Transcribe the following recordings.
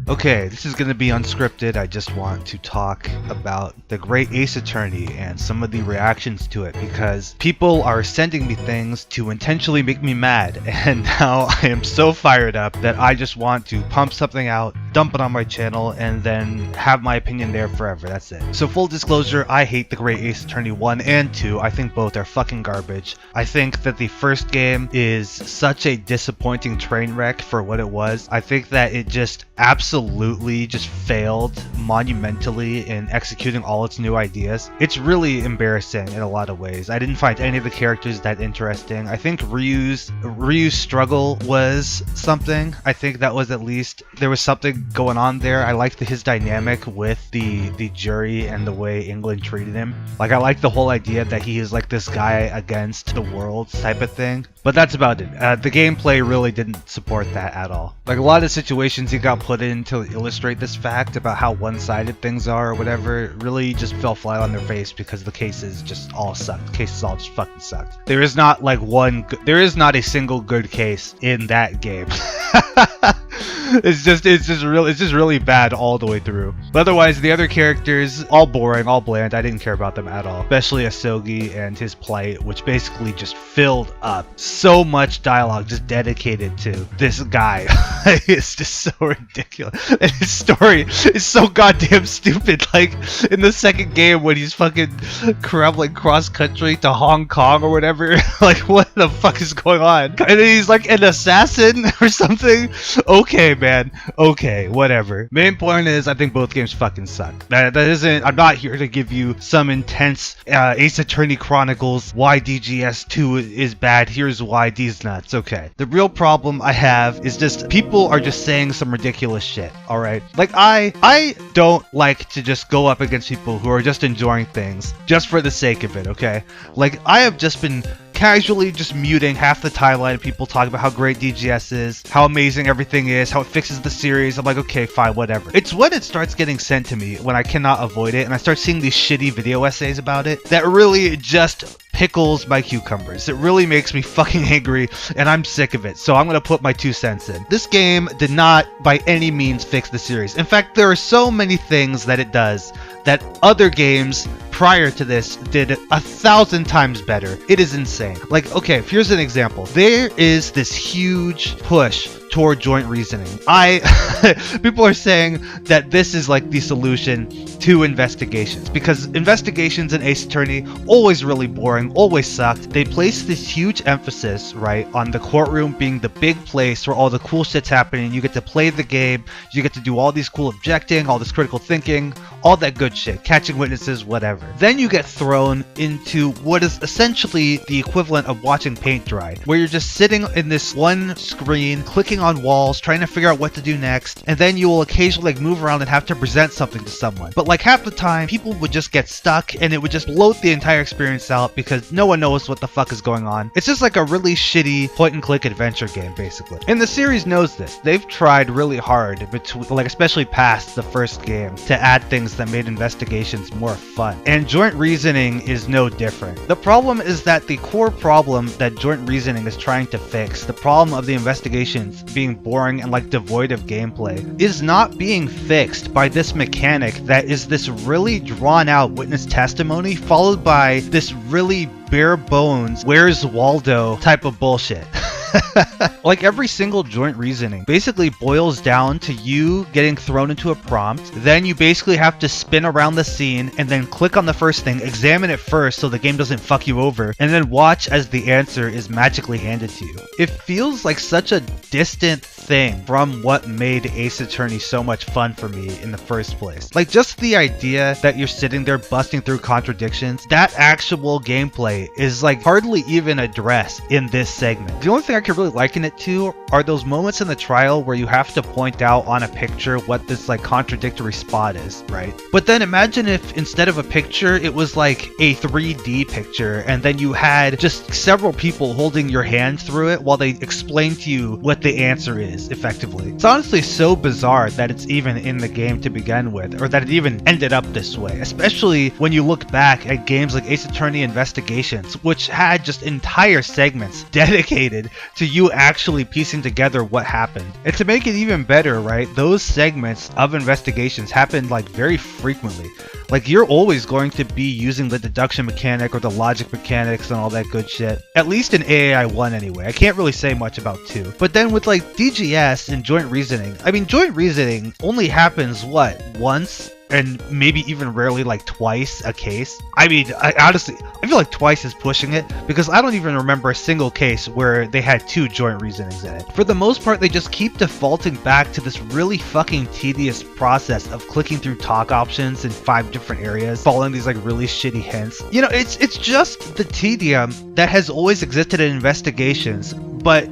Okay, this is going to be unscripted. I just want to talk about the Great Ace Attorney and some of the reactions to it because people are sending me things to intentionally make me mad, and now I am so fired up that I just want to pump something out, dump it on my channel, and then have my opinion there forever. That's it. So full disclosure, I hate the Great Ace Attorney 1 and 2. I think both are fucking garbage. I think that the first game is such a disappointing train wreck for what it was. I think that it just absolutely just failed monumentally in executing all its new ideas. It's really embarrassing in a lot of ways. I didn't find any of the characters that interesting. I think Ryu's struggle was something. I think that was, at least there was something going on there. I liked his dynamic with the jury and the way England treated him. Like, I like the whole idea that he is like this guy against the world type of thing. But that's about it. The gameplay really didn't support that at all. Like, a lot of situations he got put in to illustrate this fact about how one-sided things are or whatever really just fell flat on their face because the cases just all sucked. The cases all just fucking sucked. There is not like there is not a single good case in that game. It's just really bad all the way through. But otherwise, the other characters, all boring, all bland. I didn't care about them at all. Especially Asogi and his plight, which basically just filled up so much dialogue just dedicated to this guy. It's just so ridiculous. And his story is so goddamn stupid. Like, in the second game when he's fucking traveling cross country to Hong Kong or whatever. Like, what the fuck is going on? And then he's like an assassin or something. Okay, man. Okay, whatever. Main point is, I think both games fucking suck. That isn't. I'm not here to give you some intense Ace Attorney Chronicles why DGS 2 is bad. Here's why D's nuts. Okay. The real problem I have is just people are just saying some ridiculous shit. All right. Like, I don't like to just go up against people who are just enjoying things just for the sake of it. Okay. Like, I have just been casually just muting half the timeline of people talking about how great DGS is, how amazing everything is, how it fixes the series. I'm like, okay, fine, whatever. It's when it starts getting sent to me, when I cannot avoid it, and I start seeing these shitty video essays about it, that really just pickles my cucumbers. It really makes me fucking angry, and I'm sick of it, so I'm gonna put my 2 cents in. This game did not by any means fix the series. In fact, there are so many things that it does that other games prior to this did 1,000 times better. It is insane. Like, okay, here's an example. There is this huge push toward joint reasoning. People are saying that this is like the solution to investigations, because investigations in Ace Attorney always really boring, always sucked. They place this huge emphasis, right, on the courtroom being the big place where all the cool shit's happening. You get to play the game, you get to do all these cool objecting, all this critical thinking, all that good shit, catching witnesses, whatever. Then you get thrown into what is essentially the equivalent of watching paint dry, where you're just sitting in this one screen, clicking on walls, trying to figure out what to do next, and then you will occasionally like move around and have to present something to someone. But like half the time, people would just get stuck and it would just bloat the entire experience out because no one knows what the fuck is going on. It's just like a really shitty point-and-click adventure game, basically. And the series knows this. They've tried really hard, like especially past the first game, to add things that made investigations more fun. And joint reasoning is no different. The problem is that the core problem that joint reasoning is trying to fix, the problem of the investigations being boring and like devoid of gameplay, is not being fixed by this mechanic that is this really drawn out witness testimony followed by this really bare bones where's Waldo type of bullshit. Like, every single joint reasoning basically boils down to you getting thrown into a prompt, then you basically have to spin around the scene and then click on the first thing, examine it first so the game doesn't fuck you over, and then watch as the answer is magically handed to you. It feels like such a distant thing from what made Ace Attorney so much fun for me in the first place. Like, just the idea that you're sitting there busting through contradictions, that actual gameplay is like hardly even addressed in this segment. The only thing I could really liken it to are those moments in the trial where you have to point out on a picture what this like contradictory spot is, right? But then imagine if instead of a picture, it was like a 3D picture, and then you had just several people holding your hand through it while they explain to you what the answer is, effectively. It's honestly so bizarre that it's even in the game to begin with, or that it even ended up this way, especially when you look back at games like Ace Attorney Investigations, which had just entire segments dedicated to you actually piecing together what happened. And to make it even better, right, those segments of investigations happen like very frequently. Like, you're always going to be using the deduction mechanic or the logic mechanics and all that good shit. At least in AAI 1 anyway. I can't really say much about 2. But then with like DGS and joint reasoning, I mean, joint reasoning only happens, what, once? And maybe even rarely like twice a case. I mean, I feel like twice is pushing it, because I don't even remember a single case where they had 2 joint reasonings in it. For the most part, they just keep defaulting back to this really fucking tedious process of clicking through talk options in 5 different areas, following these like really shitty hints. You know, it's just the tedium that has always existed in investigations, but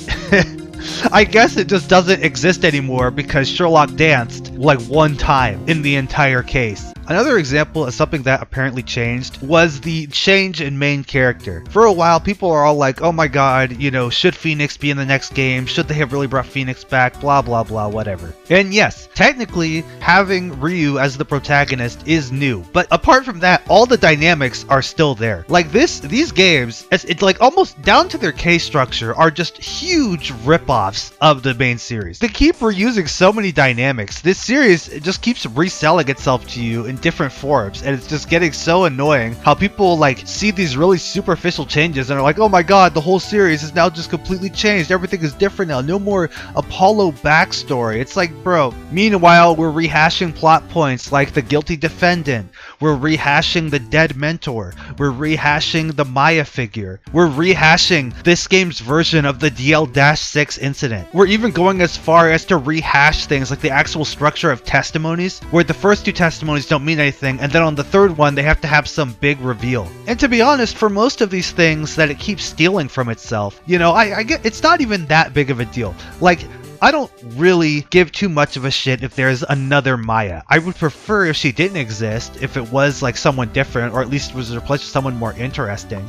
I guess it just doesn't exist anymore because Sherlock danced like one time in the entire case. Another example of something that apparently changed was the change in main character. For a while, people are all like, oh my god, you know, should Phoenix be in the next game? Should they have really brought Phoenix back? Blah, blah, blah, whatever. And yes, technically, having Ryu as the protagonist is new. But apart from that, all the dynamics are still there. Like these games, it's like almost down to their case structure, are just huge rip-offs of the main series. They keep reusing so many dynamics. This series just keeps reselling itself to you in different forms, and it's just getting so annoying how people like see these really superficial changes and are like, oh my god, the whole series is now just completely changed, everything is different now, no more Apollo backstory. It's like, bro, meanwhile we're rehashing plot points like the guilty defendant, we're rehashing the dead mentor, we're rehashing the Maya figure, we're rehashing this game's version of the DL-6 incident. We're even going as far as to rehash things like the actual structure of testimonies, where the first 2 testimonies don't mean anything, and then on the third one they have to have some big reveal. And to be honest, for most of these things that it keeps stealing from itself, you know, I get it's not even that big of a deal. Like, I don't really give too much of a shit if there's another Maya. I would prefer if she didn't exist, if it was like someone different, or at least was replaced with someone more interesting.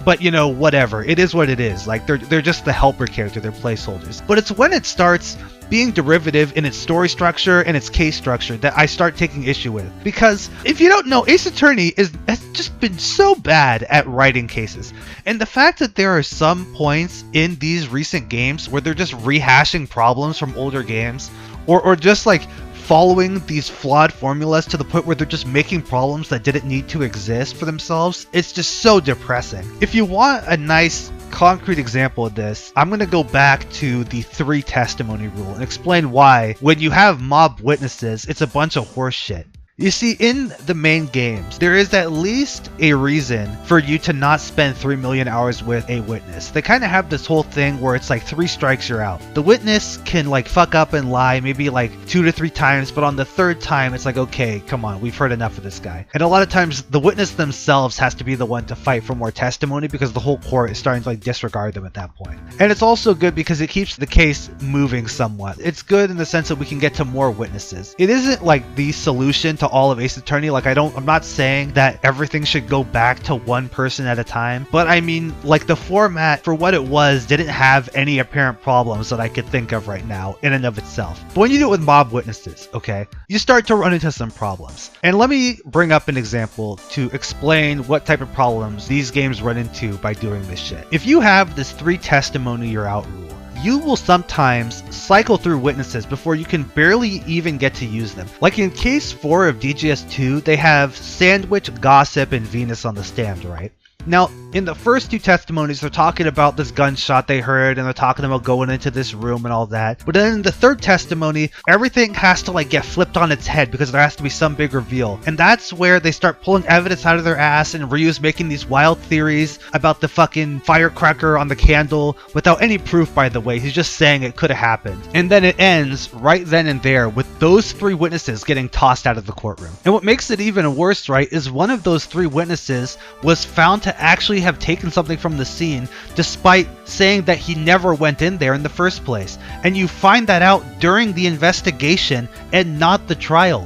But, you know, whatever. It is what it is. Like, they're just the helper character. They're placeholders. But it's when it starts being derivative in its story structure and its case structure that I start taking issue with. Because if you don't know, Ace Attorney has just been so bad at writing cases. And the fact that there are some points in these recent games where they're just rehashing problems from older games, or just like following these flawed formulas to the point where they're just making problems that didn't need to exist for themselves, it's just so depressing. If you want a nice concrete example of this, I'm going to go back to the 3 testimony rule and explain why when you have mob witnesses, it's a bunch of horse shit. You see, in the main games, there is at least a reason for you to not spend 3 million hours with a witness. They kind of have this whole thing where it's like 3 strikes, you're out. The witness can like fuck up and lie maybe like 2 to 3 times, but on the 3rd time, it's like, okay, come on, we've heard enough of this guy. And a lot of times, the witness themselves has to be the one to fight for more testimony because the whole court is starting to like disregard them at that point. And it's also good because it keeps the case moving somewhat. It's good in the sense that we can get to more witnesses. It isn't like the solution to all of Ace Attorney. Like, I'm not saying that everything should go back to one person at a time, but I mean, like, the format for what it was didn't have any apparent problems that I could think of right now in and of itself. But when you do it with mob witnesses, okay, you start to run into some problems. And let me bring up an example to explain what type of problems these games run into by doing this shit. If you have this 3 testimony you're out rule, you will sometimes cycle through witnesses before you can barely even get to use them. Like in case 4 of DGS 2, they have Sandwich, Gossip, and Venus on the stand, right? Now, in the first 2 testimonies, they're talking about this gunshot they heard, and they're talking about going into this room and all that. But then in the 3rd testimony, everything has to like get flipped on its head because there has to be some big reveal. And that's where they start pulling evidence out of their ass, and Ryu's making these wild theories about the fucking firecracker on the candle without any proof, by the way. He's just saying it could have happened. And then it ends right then and there with those 3 witnesses getting tossed out of the courtroom. And what makes it even worse, right, is one of those 3 witnesses was found to actually have taken something from the scene despite saying that he never went in there in the first place. And you find that out during the investigation and not the trial.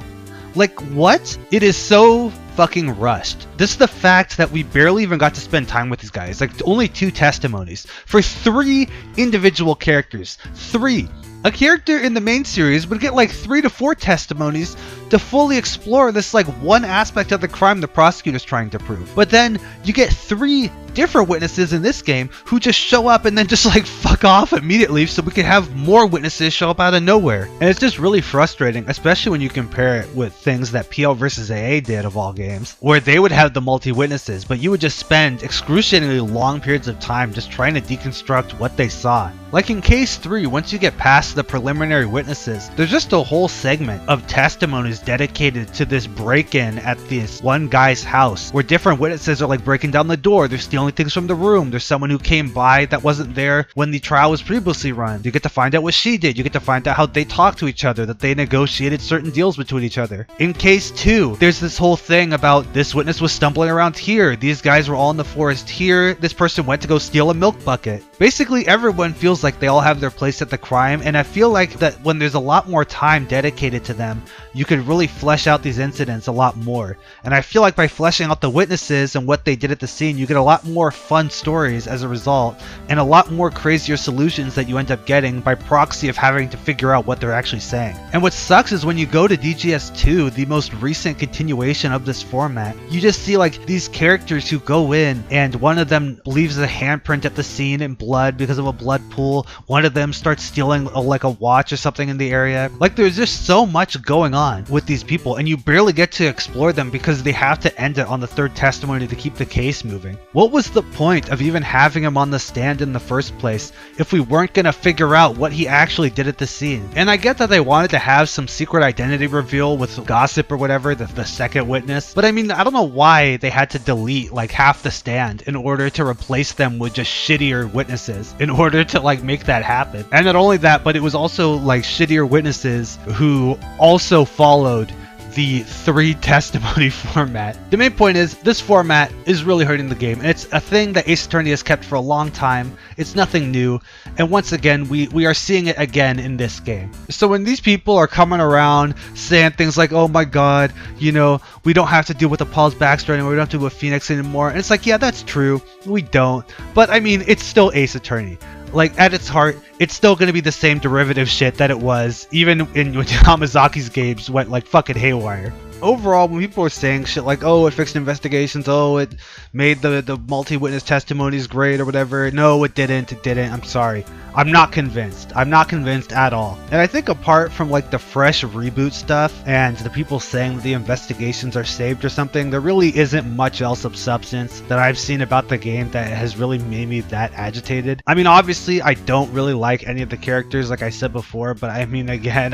Like, what? It is so fucking rushed. This is the fact that we barely even got to spend time with these guys. Like, only 2 testimonies for 3 individual characters. 3. A character in the main series would get like 3 to 4 testimonies to fully explore this like one aspect of the crime the prosecutor's trying to prove. But then you get 3 different witnesses in this game who just show up and then just like fuck off immediately so we can have more witnesses show up out of nowhere. And it's just really frustrating, especially when you compare it with things that PLvsAA did of all games, where they would have the multi-witnesses, but you would just spend excruciatingly long periods of time just trying to deconstruct what they saw. Like in case 3, once you get past the preliminary witnesses, there's just a whole segment of testimonies dedicated to this break-in at this one guy's house, where different witnesses are like breaking down the door, they're stealing things from the room, there's someone who came by that wasn't there when the trial was previously run. You get to find out what she did, you get to find out how they talked to each other, that they negotiated certain deals between each other. In case 2, there's this whole thing about this witness was stumbling around here, these guys were all in the forest here, this person went to go steal a milk bucket. Basically everyone feels like they all have their place at the crime, and I feel like that when there's a lot more time dedicated to them, you could really flesh out these incidents a lot more. And I feel like by fleshing out the witnesses and what they did at the scene, you get a lot more fun stories as a result, and a lot more crazier solutions that you end up getting by proxy of having to figure out what they're actually saying. And what sucks is when you go to DGS 2, the most recent continuation of this format, you just see like these characters who go in and one of them leaves a handprint at the scene in blood because of a blood pool, one of them starts stealing like a watch or something in the area. Like there's just so much going on with these people, and you barely get to explore them because they have to end it on the 3rd testimony to keep the case moving. What was the point of even having him on the stand in the first place if we weren't gonna figure out what he actually did at the scene? And I get that they wanted to have some secret identity reveal with gossip or whatever, the 2nd witness, but I mean, I don't know why they had to delete like half the stand in order to replace them with just shittier witnesses in order to like make that happen. And not only that, but it was also like shittier witnesses who also followed the 3 testimony format. The main point is this format is really hurting the game, and it's a thing that Ace Attorney has kept for a long time. It's nothing new, and once again we are seeing it again in this game. So when these people are coming around saying things like, oh my god, you know, we don't have to deal with the Paul's Baxter anymore, we don't have to deal with Phoenix anymore, and it's like, yeah, that's true, we don't, but I mean, it's still Ace Attorney. Like, at its heart, it's still going to be the same derivative shit that it was, even when Hamazaki's games went, like, fucking haywire. Overall, when people are saying shit like, oh, it fixed investigations, oh, it made the multi-witness testimonies great or whatever, no, it didn't, I'm sorry. I'm not convinced. I'm not convinced at all. And I think apart from like the fresh reboot stuff and the people saying that the investigations are saved or something, there really isn't much else of substance that I've seen about the game that has really made me that agitated. I mean, obviously, I don't really like any of the characters, like I said before, but I mean, again,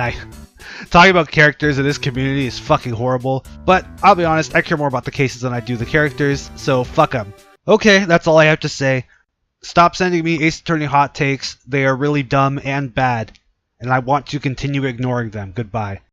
talking about characters in this community is fucking horrible. But I'll be honest, I care more about the cases than I do the characters, so fuck them. Okay, that's all I have to say. Stop sending me Ace Attorney hot takes. They are really dumb and bad, and I want to continue ignoring them. Goodbye.